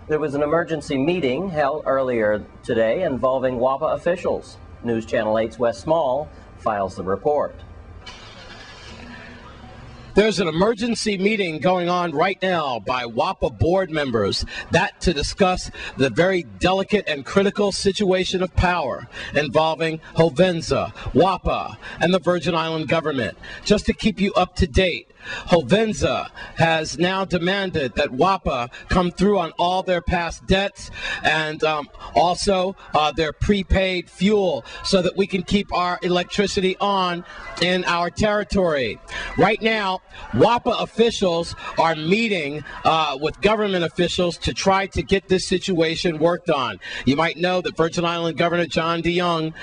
There was an emergency meeting held earlier today involving WAPA officials. News Channel 8's Wes Small files the report. There's an emergency meeting going on right now by WAPA board members, that to discuss the very delicate and critical situation of power involving Hovensa, WAPA, and the Virgin Island government. Just to keep you up to date, Hovensa has now demanded that WAPA come through on all their past debts and also their prepaid fuel so that we can keep our electricity on in our territory. Right now, WAPA officials are meeting with government officials to try to get this situation worked on. You might know that Virgin Island Governor John DeYoung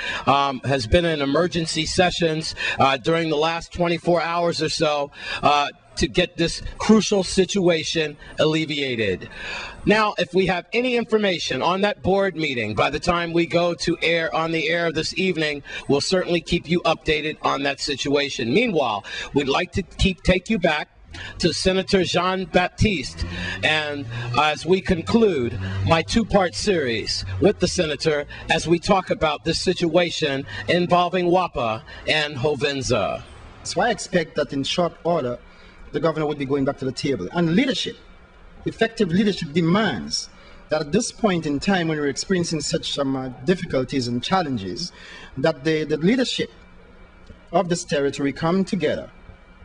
has been in emergency sessions during the last 24 hours or so to get this crucial situation alleviated. Now, if we have any information on that board meeting by the time we go to air on the air this evening, we'll certainly keep you updated on that situation. Meanwhile, we'd like to take you back to Senator Jean-Baptiste, and as we conclude my two-part series with the senator as we talk about this situation involving WAPA and Hovensa. So I expect that in short order, the governor would be going back to the table. And leadership, effective leadership demands that at this point in time when we're experiencing such difficulties and challenges, that the leadership of this territory come together,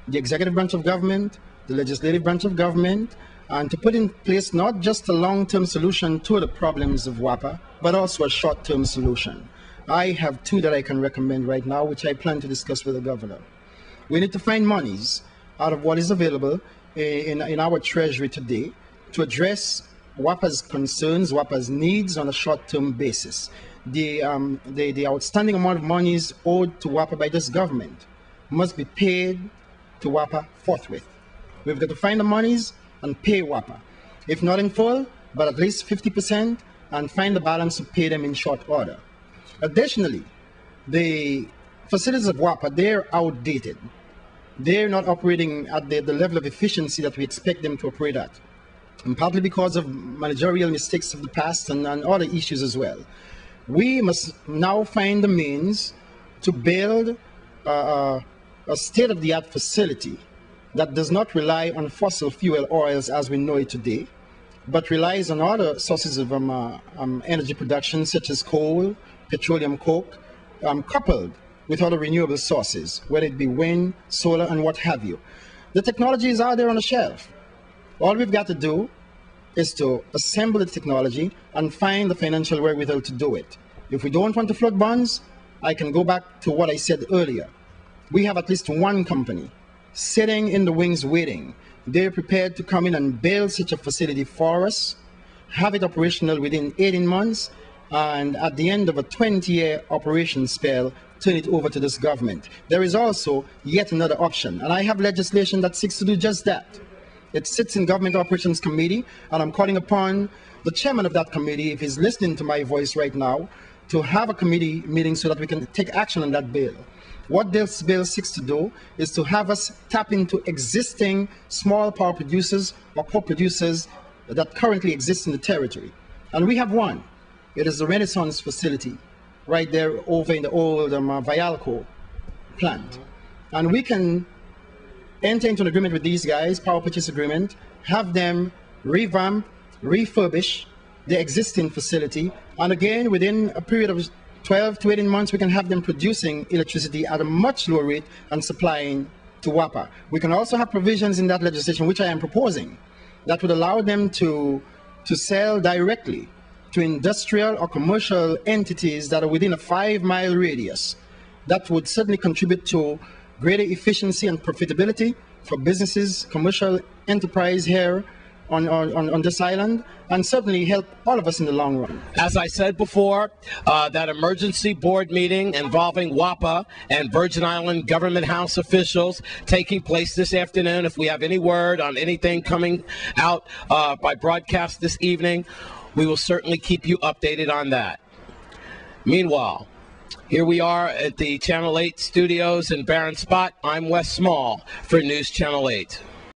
the executive branch of government, the legislative branch of government, and to put in place not just a long-term solution to the problems of WAPA, but also a short-term solution. I have two that I can recommend right now, which I plan to discuss with the governor. We need to find monies out of what is available in our treasury today to address WAPA's concerns, WAPA's needs on a short-term basis. The outstanding amount of monies owed to WAPA by this government must be paid to WAPA forthwith. We've got to find the monies and pay WAPA. If not in full, but at least 50%, and find the balance to pay them in short order. Additionally, the facilities of WAPA, they're outdated. They're not operating at the level of efficiency that we expect them to operate at, and partly because of managerial mistakes of the past and other issues as well. We must now find the means to build a state-of-the-art facility that does not rely on fossil fuel oils as we know it today, but relies on other sources of energy production such as coal, petroleum coke, coupled with other renewable sources, whether it be wind, solar, and what have you. The technology is out there on the shelf. All we've got to do is to assemble the technology and find the financial wherewithal to do it. If we don't want to float bonds, I can go back to what I said earlier. We have at least one company sitting in the wings waiting. They're prepared to come in and build such a facility for us, have it operational within 18 months, and at the end of a 20-year operation spell, turn it over to this government. There is also yet another option, and I have legislation that seeks to do just that. It sits in Government Operations Committee, and I'm calling upon the chairman of that committee, if he's listening to my voice right now, to have a committee meeting so that we can take action on that bill. What this bill seeks to do is to have us tap into existing small power producers or co-producers that currently exist in the territory. And we have one. It is the Renaissance facility right there over in the old Vialco plant. And we can enter into an agreement with these guys, power purchase agreement, have them revamp, refurbish the existing facility, and again, within a period of 12 to 18 months, we can have them producing electricity at a much lower rate and supplying to WAPA. We can also have provisions in that legislation, which I am proposing, that would allow them to sell directly to industrial or commercial entities that are within a 5-mile radius. That would certainly contribute to greater efficiency and profitability for businesses, commercial enterprise here on this island, and certainly help all of us in the long run. As I said before, that emergency board meeting involving WAPA and Virgin Island Government House officials taking place this afternoon. If we have any word on anything coming out by broadcast this evening, we will certainly keep you updated on that. Meanwhile, here we are at the Channel 8 studios in Barron Spot. I'm Wes Small for News Channel 8.